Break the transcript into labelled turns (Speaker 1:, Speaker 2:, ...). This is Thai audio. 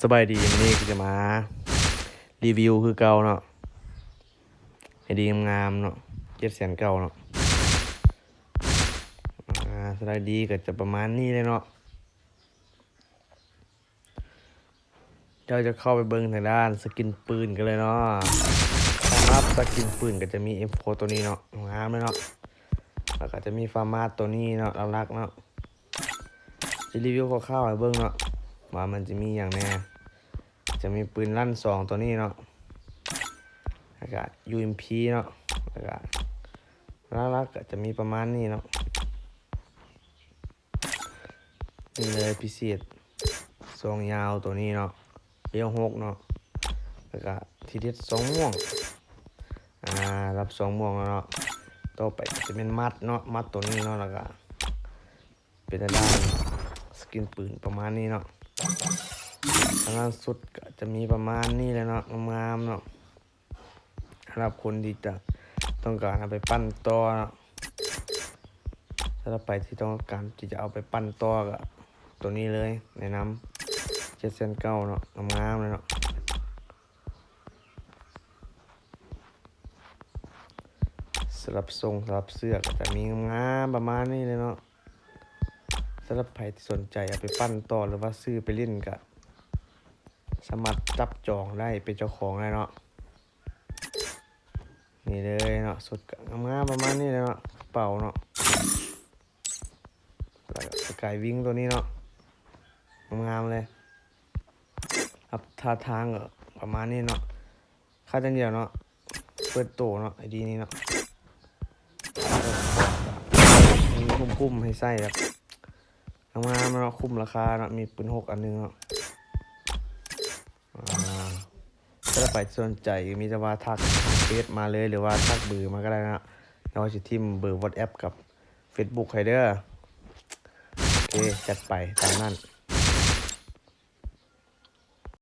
Speaker 1: สบายดีวันนี้ก็จะมารีวิวคือเก่าเนาะให้ดีงามๆเนาะ700,000เก่าเนาะสบายดีก็จะประมาณนี้เลยเนาะเจ้าจะเข้าไปเบิ่งทางด้านสกินปืนกันเลยเนาะสำหรับสกินปืนก็จะมี M4 ตัวนี้เนาะงามเลยเนาะแล้วก็จะมีฟาร์มาตัวนี้เนาะรักๆเนาะจะรีวิวคร่าวๆให้เบิ่งเนาะว่ามันจะมีอย่างแน่จะมีปืนลั่น2ตัวนี้เนาะแล้วก็ UMP เนาะแล้วก็รักๆก็จะมีประมาณนี้เนาะนี่เลยพิเศษซองยาวตัวนี้เนาะเลี้ยว6เนาะแล้วก็ทีเด็ด2ม่วงรับ2ม่วงแล้วเนาะต่อไปจะเป็นมัดเนาะมัดตัวนี้เนาะแล้วก็เป็นด้านสกินปืนประมาณนี้เนาะทางด้านสุดก็จะมีประมาณนี้เลยเนาะงามๆเนาะสำหรับคนที่จะต้องการเอาไปปั้นต่อเนาะถ้าไปที่ต้องการที่จะเอาไปปั้นต่อก็ตัวนี้เลยแนะนำ700,000เนาะงามๆเลยเนาะสำหรับทรงสำหรับเสื้อก็จะมีงามประมาณนี้เลยเนาะสำหรับใครที่สนใจเอาไปปั้นต่อหรือว่าซื้อไปเล่นก็สามารถจับจองได้เป็นเจ้าของได้เนาะนี่เลยเนาะสุดงามประมาณนี้เลยเนาะกระเป๋าเนาะแล้วก็สกายวิงตัวนี้เนาะงามเลยครับท่าทางก็ประมาณนี้เนาะค่าจังเดียวเนาะเปิดโตเนาะไอดีนี้เนาะมีคุ้มให้ใส่ครับงามเนาะคุ้มราคาเนาะมีปืน6อันนึงเนาะถ้าไปสนใจมีจะว่าทักเฟซมาเลยหรือว่าทักเบอร์มาก็ได้นะเราจะทิมเบอร์ WhatsApp กับ Facebook ให้เด้อโอเคจัดไปตามนั้น